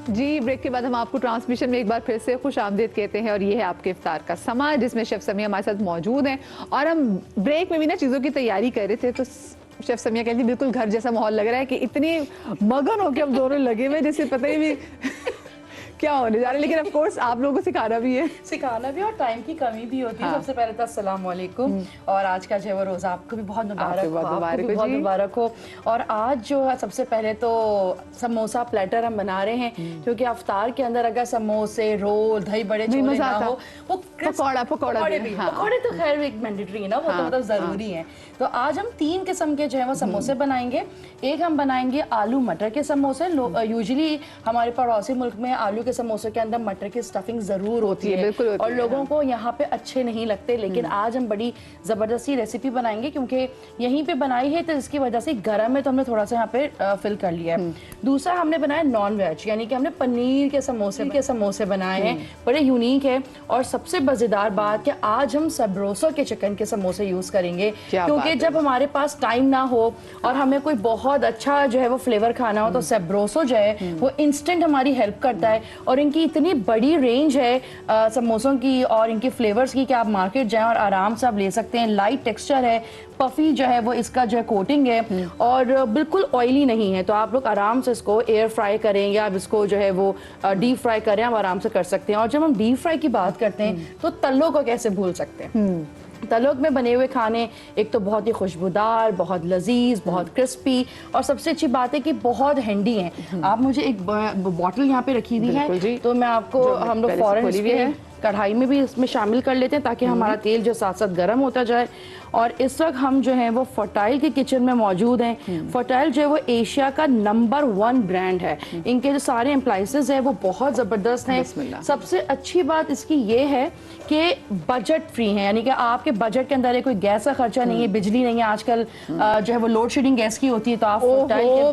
जी, break के बाद हम आपको ट्रांसमिशन में एक बार फिर से खुश आमदीद कहते हैं और ये है आपके इफ्तार का समा, जिसमें शेफ समिया हमारे साथ मौजूद हैं। और हम ब्रेक में भी ना चीज़ों की तैयारी कर रहे थे, तो शेफ समिया कहती बिल्कुल घर जैसा माहौल लग रहा है कि इतनी मगन होकर हम दोनों लगे हुए जैसे पता ही नहीं क्या होने जा रहा है। लेकिन ऑफ कोर्स आप लोगों को सिखाना भी और टाइम की कमी भी होती है। हाँ। सबसे पहले तो अस्सलाम वालेकुम, और आज का जो है वो रोज़ा आपको भी बहुत मुबारक हो। और आज जो है सबसे पहले तो समोसा प्लेटर हम बना रहे हैं, क्योंकि अफ्तार के अंदर अगर समोसे, रोल, दही बड़े छोले ना हो, वो पकौड़े तो खैर एक मैंडेटरी है ना, वो तो मतलब जरूरी है। तो आज हम 3 किस्म के जो है वो समोसे बनाएंगे। एक हम बनाएंगे आलू मटर के समोसे। यूजुअली हमारे पड़ोसी मुल्क में आलू समोसे के अंदर मटर की स्टफिंग जरूर होती है, और लोगों को यहाँ पे अच्छे नहीं लगते। लेकिन आज हम बड़ी जबरदस्ती रेसिपी बनाएंगे, क्योंकि यहीं पे बनाई है तो इसकी वजह से गरम है, तो हमने थोड़ा सा यहाँ पे फिल कर लिया है। दूसरा हमने बनाया नॉन वेज, यानी कि हमने पनीर के समोसे बनाए हैं, बड़े यूनिक है। और सबसे मजेदार बात कि आज हम सबरोसो के चिकन के समोसे यूज करेंगे, क्योंकि जब हमारे पास टाइम ना हो और हमें कोई बहुत अच्छा जो है वो फ्लेवर खाना हो, तो सबरोसो जो है वो इंस्टेंट हमारी हेल्प करता है। और इनकी इतनी बड़ी रेंज है समोसों की और इनके फ्लेवर्स की कि आप मार्केट जाएं और आराम से आप ले सकते हैं। लाइट टेक्सचर है, पफी जो है वो इसका जो है कोटिंग है, और बिल्कुल ऑयली नहीं है। तो आप लोग आराम से इसको एयर फ्राई करें या आप इसको जो है वो डीप फ्राई करें, आप आराम से कर सकते हैं। और जब हम डीप फ्राई की बात करते हैं तो तलों को कैसे भूल सकते हैं। तलोक में बने हुए खाने एक तो बहुत ही खुशबूदार, बहुत लजीज, बहुत क्रिस्पी, और सबसे अच्छी बात है कि बहुत हैंडी हैं। आप मुझे एक बॉटल यहाँ पे रखी हुई है, तो मैं आपको हम लोग फौरन कढ़ाई में भी इसमें शामिल कर लेते हैं, ताकि हमारा तेल जो साथ साथ गर्म होता जाए। और इस वक्त हम जो है वो फर्टाइल के किचन में मौजूद हैं। फर्टाइल जो है वो एशिया का नंबर 1 ब्रांड है। इनके जो सारे एम्प्लाइसेस हैं वो बहुत ज़बरदस्त हैं। सबसे अच्छी बात इसकी ये है कि बजट फ्री है, यानी कि आपके बजट के अंदर कोई गैस का खर्चा नहीं है, बिजली नहीं है। आजकल जो है वो लोड शेडिंग गैस की होती है, तो आप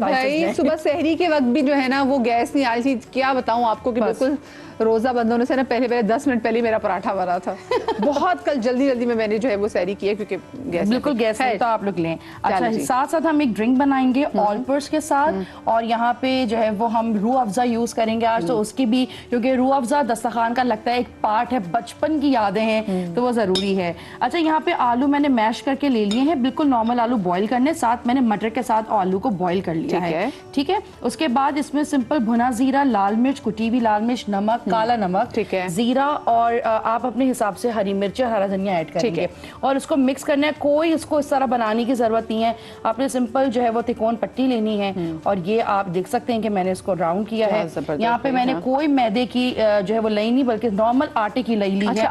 भाई सुबह सहरी के वक्त भी जो है ना वो गैस नहीं आई थी। क्या बताऊँ आपको कि बिल्कुल रोजा बंद होने से ना पहले 10 मिनट पहले मेरा पराठा बना था। बहुत कल जल्दी में मैंने जो है वो सहरी की है, क्योंकि गैस है, तो आप लोग लें। अच्छा, साथ साथ हम एक ड्रिंक बनाएंगे ऑलपर्स के साथ, और यहाँ पे जो है वो हम रूह अफ़ज़ा यूज करेंगे आज। तो उसकी भी, क्योंकि रूह अफ़ज़ा दस्तरखान का लगता है एक पार्ट है, बचपन की यादें हैं, तो वो जरूरी है। अच्छा, यहाँ पे आलू मैंने मैश करके ले लिए हैं, बिल्कुल नॉर्मल आलू बॉईल करने, साथ मैंने मटर के साथ आलू को बॉईल कर लिया है। ठीक है। उसके बाद इसमें सिंपल भुना जीरा, लाल मिर्च, कुटी हुई लाल मिर्च, नमक, काला नमक, ठीक है, जीरा, और आप अपने हिसाब से हरी मिर्च, हरा धनिया ऐड करेंगे, और इसको मिक्स करना है। कोई इसको इस तरह बनाने की जरूरत नहीं है, आपने सिंपल जो है वो तिकोन पट्टी लेनी है। और ये आप देख सकते हैं कि मैंने इसको राउंड किया है। यहाँ पे मैंने कोई मैदे की जो है वो लई नहीं, बल्कि नॉर्मल आटे की लई ली है।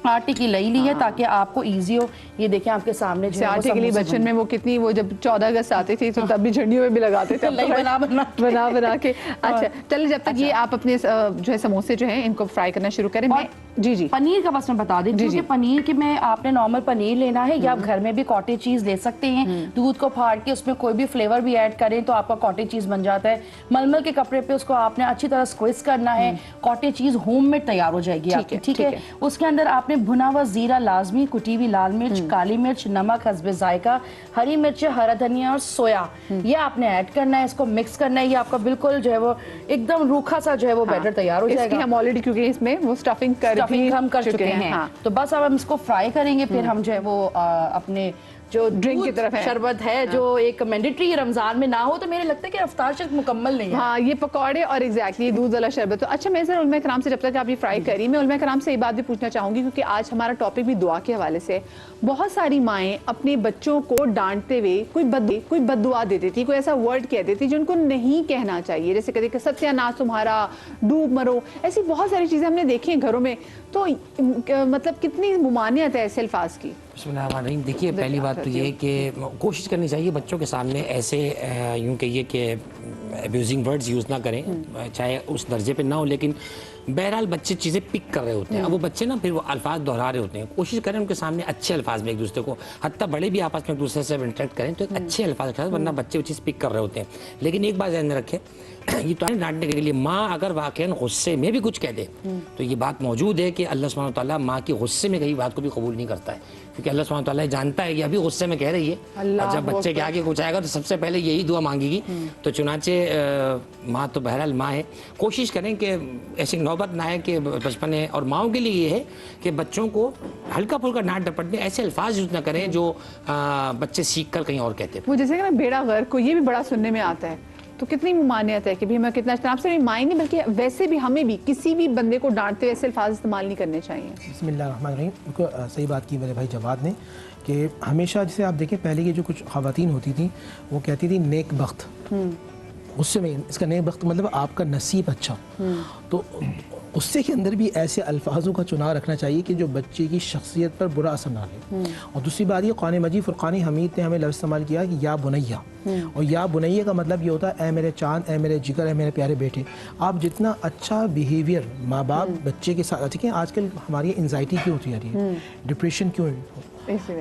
आटे की लई ली है, ताकि आपको इजी हो। ये देखें आपके सामने जो आटे के लिए बचपन में वो कितनी, वो जब 14 अगस्त आती थी तो तब भी झंडियों में भी लगाते थे बना के। अच्छा चलिए, जब तक ये आप अपने जो है समोसे जो है इनको फ्राई करना शुरू करें। जी पनीर का बस मैं बता दें, क्योंकि पनीर के में आपने नॉर्मल पनीर लेना है, या आप घर में भी कॉटेज चीज ले सकते हैं। दूध को फाड़ के उसमें कोई भी फ्लेवर भी ऐड करें तो आपका कॉटेज चीज बन जाता है। मलमल के कपड़े पे उसको आपने अच्छी तरह स्क्विज करना है, कॉटेज चीज होममेड तैयार हो जाएगी आपकी। ठीक है। उसके अंदर आपने भुना हुआ जीरा लाजमी, कुटी हुई लाल मिर्च, काली मिर्च, नमक हस्बे जायका, हरी मिर्च, हरा धनिया और सोया, ये आपने ऐड करना है। इसको मिक्स करना है। ये आपका बिल्कुल जो है वो एकदम रूखा सा जो है वो बैटर तैयार हो जाएगा। हम ऑलरेडी, क्योंकि इसमें वो स्टफिंग हम कर चुके हैं। तो बस अब हम इसको फ्राई करेंगे, फिर हम जो है वो अपने जो ड्रिंक की तरफ है, शरबत है जो एक मैंडेटरी रमजान में ना हो, तो मेरे लगता है कि अफ्तार शर्त मुकम्मल नहीं है। हाँ, ये पकौड़े और एग्जैक्टली दूध वाला शरबत। तो अच्छा, मैं सर उलमा कराम से, जब तक आप ये फ्राई करी, मैं उलमा कराम से ये बात भी पूछना चाहूंगी, क्योंकि आज हमारा टॉपिक भी दुआ के हवाले से। बहुत सारी माएँ अपने बच्चों को डांटते हुए कोई बददुआ दे देती, कोई ऐसा वर्ड कह देती जो उनको नहीं कहना चाहिए, जैसे कहते सत्यानाश तुम्हारा, डूब मरो, ऐसी बहुत सारी चीजें हमने देखी हैं घरों में। तो मतलब कितनी मुमानियत है ऐसे अल्फाज की। देखिए, पहली बात तो ये कि कोशिश करनी चाहिए बच्चों के सामने ऐसे यूँ कहिए कि अब्यूजिंग वर्ड्स यूज़ ना करें, चाहे उस दर्जे पे ना हो, लेकिन बहरहाल बच्चे चीज़ें पिक कर रहे होते हैं। अब वो बच्चे ना फिर वो अल्फाज दोहरा रहे होते हैं। कोशिश करें उनके सामने अच्छे अल्फाज में एक दूसरे को, हत्ता बड़े भी आपस में एक दूसरे से इंटरेक्ट करें तो एक अच्छे अल्फाज, वरना बच्चे वो चीज़ पिक कर रहे होते हैं। लेकिन एक बात ध्यान में रखें, ये तो डांटने के लिए माँ अगर वाकई गुस्से में भी कुछ कह दे तो ये बात मौजूद है कि अल्लाह सुब्हानहू व तआला माँ की गुस्से में कही बात को भी कबूल नहीं करता है, क्योंकि अल्लाह सुब्हानहू व तआला जानता है कि अभी गुस्से में कह रही है और जब बच्चे के आगे कुछ आएगा तो सबसे पहले यही दुआ मांगेगी। तो चुनाचे माँ तो बहरहाल माँ है। कोशिश करें कि ऐसी नौबत ना आए कि बचपन है, और माँओं के लिए ये है कि बच्चों को हल्का फुल्का डांट डपट में ऐसे अल्फाज यूज ना करें जो बच्चे सीख कर कहीं और कहते हैं। वो जैसे कि ना बेड़ा गर्क को ये भी बड़ा सुनने में आता है, तो कितनी मुमानियत है कि भी मैं कितना आपसे भी माई नहीं बल्कि वैसे भी हमें भी किसी भी बंदे को डांटते वैसे अल्फाज इस्तेमाल नहीं करने चाहिए। बिस्मिल्लाहिर्रहमानिर्रहीम। बिल्कुल सही बात की मेरे भाई जवाद ने कि हमेशा जैसे आप देखें पहले की जो कुछ ख़वातीन होती थी वो कहती थी नेक बख्त, उससे में इसका नेक बख्त मतलब आपका नसीब अच्छा। तो गुस्से के अंदर भी ऐसे अल्फाजों का चुनाव रखना चाहिए कि जो बच्चे की शख्सियत पर बुरा असर ना ले। और दूसरी बात ये कुरान मजीद फुरक़ान हमीद ने हमें लफ्ज़ इस्तेमाल किया कि या बुनैया, और या बुनैया का मतलब ये होता है ए मेरे चांद, ए मेरे जिगर, ए मेरे प्यारे बेटे। आप जितना अच्छा बिहेवियर माँ बाप बच्चे के साथ, ठीक है आजकल हमारी एंजाइटी क्यों होती जा रही है, डिप्रेशन क्यों,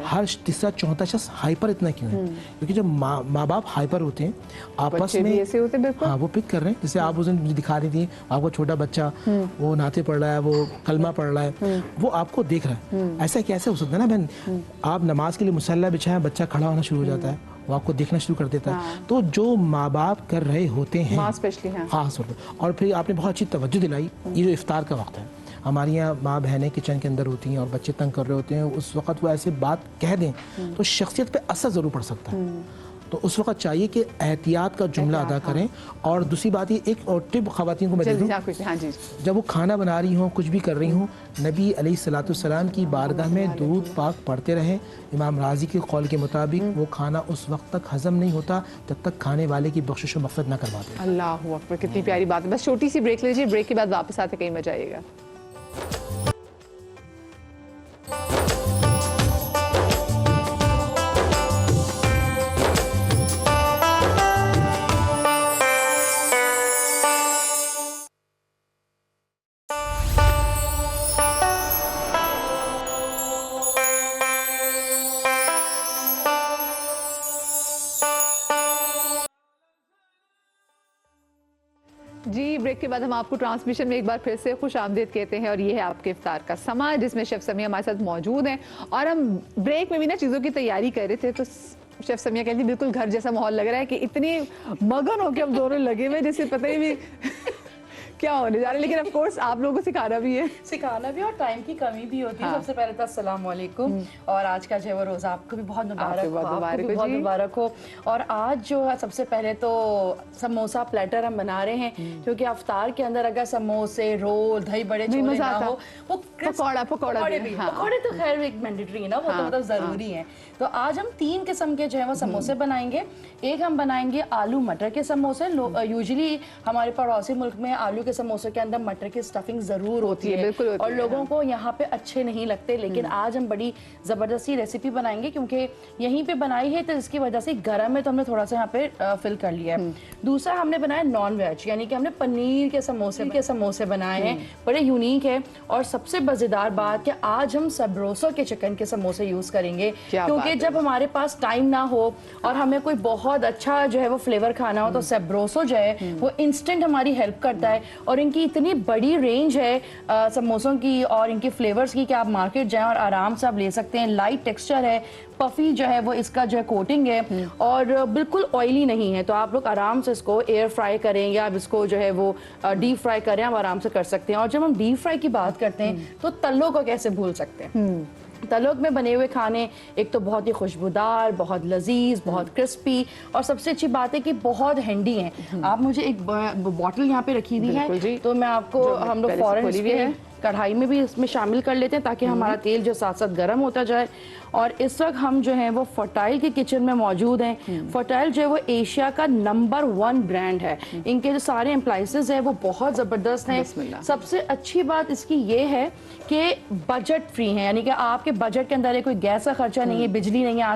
हर तीसरा चौथा शख्स हाइपर इतना क्यों है, क्योंकि जब माँ बाप हाइपर होते हैं आपस में ऐसे होते हैं। हाँ वो पिक कर रहे हैं। जैसे आप उस दिन दिखा रही थी आपको छोटा बच्चा वो नाते पढ़ रहा है, वो कलमा पढ़ रहा है, वो आपको देख रहा है। ऐसा कैसे हो सकता है ना बहन, आप नमाज के लिए मुसल्ला बिछाएं, बच्चा खड़ा होना शुरू हो जाता है, वो आपको देखना शुरू कर देता है। तो जो माँ बाप कर रहे होते हैं खास तौर पर, और फिर आपने बहुत अच्छी तवज्जो दिलाई, ये जो इफ्तार का वक्त है, हमारी यहाँ माँ बहनें किचन के अंदर होती हैं और बच्चे तंग कर रहे होते हैं, उस वक्त वो ऐसे बात कह दें तो शख्सियत पे असर ज़रूर पड़ सकता है। तो उस वक्त चाहिए कि एहतियात का जुमला अदा करें। और दूसरी बात ये एक और टिप ख़वातीन को मैं दे दूं, जब वो खाना बना रही हों, कुछ भी कर रही हों, नबी अलैहिस्सलाम की बारगाह में दुरूद पाक पढ़ते रहें। इमाम राजी के कौल के मुताबिक वो खाना उस वक्त तक हज़म नहीं होता जब तक खाने वाले की बख्शिश व मग़फ़िरत न करवाते। अल्लाह अकबर, कितनी प्यारी बात है। बस छोटी सी ब्रेक लीजिए, ब्रेक के बाद वापस आते कहीं मजा आएगा। जी ब्रेक के बाद हम आपको ट्रांसमिशन में एक बार फिर से खुश आमदीद कहते हैं, और ये है आपके इफ्तार का समा जिसमें शेफ समिया हमारे साथ मौजूद हैं। और हम ब्रेक में भी ना चीज़ों की तैयारी कर रहे थे तो शेफ समिया कहती बिल्कुल घर जैसा माहौल लग रहा है कि इतनी मगन हो के हम दोनों लगे हुए जैसे पता ही नहीं क्या होने जा रहा है। लेकिन ऑफ कोर्स आप लोगों को सिखाना भी है और टाइम की कमी भी होती है। सबसे पहले तो अस्सलाम वालेकुम, और आज का जो है वो रोज़ा आपको भी बहुत मुबारक हो। और आज जो है सबसे पहले तो समोसा प्लेटर हम बना रहे हैं, क्योंकि अफ्तार के अंदर अगर समोसे, रोल, दही बड़े छोले ना हो, वो पकौड़े तो खैर एक मैंडेटरी है ना, वो तो मतलब जरूरी है। तो आज हम 3 किस्म के जो है वो समोसे बनाएंगे। एक हम बनाएंगे आलू मटर के समोसे। यूजुअली हमारे पड़ोसी मुल्क में आलू के समोसे के अंदर मटर की स्टफिंग जरूर होती है, और लोगों को यहाँ पे अच्छे नहीं लगते। लेकिन आज हम बड़ी जबरदस्ती रेसिपी बनाएंगे, क्योंकि यहीं पे बनाई है तो इसकी वजह से गर्म है तो हमने थोड़ा सा यहाँ पे फिल कर लिया है। दूसरा हमने बनाया नॉन वेज, यानी कि हमने पनीर के समोसे बनाए हैं, बड़े यूनिक है। और सबसे मजेदार बात कि आज हम सबरोसो के चिकन के समोसे यूज करेंगे, क्योंकि जब हमारे पास टाइम ना हो और हमें कोई बहुत अच्छा जो है वो फ्लेवर खाना हो, तो सबरोसो जो है वो इंस्टेंट हमारी हेल्प करता है। और इनकी इतनी बड़ी रेंज है समोसों की और इनके फ्लेवर्स की कि आप मार्केट जाएं और आराम से आप ले सकते हैं। लाइट टेक्सचर है, पफी जो है वो इसका जो है कोटिंग है, और बिल्कुल ऑयली नहीं है। तो आप लोग आराम से इसको एयर फ्राई करें या आप इसको जो है वो डीप फ्राई करें, आप आराम से कर सकते हैं। और जब हम डीप फ्राई की बात करते हैं तो तलों को कैसे भूल सकते हैं। तलोक में बने हुए खाने एक तो बहुत ही खुशबूदार, बहुत लजीज, बहुत क्रिस्पी, और सबसे अच्छी बात है कि बहुत हैंडी हैं। आप मुझे एक बॉटल यहाँ पे रखी हुई है, तो मैं आपको हम लोग फौरन कढ़ाई में भी इसमें शामिल कर लेते हैं ताकि हमारा तेल जो साथ साथ गर्म होता जाए। और इस वक्त हम जो है वो फर्टाइल के किचन में मौजूद हैं। फर्टाइल जो है वो एशिया का नंबर 1 ब्रांड है। इनके जो सारे एम्प्लाइसेस हैं वो बहुत ज़बरदस्त हैं। सबसे अच्छी बात इसकी ये है कि बजट फ्री है, यानी कि आपके बजट के अंदर कोई गैस का खर्चा नहीं है, बिजली नहीं है।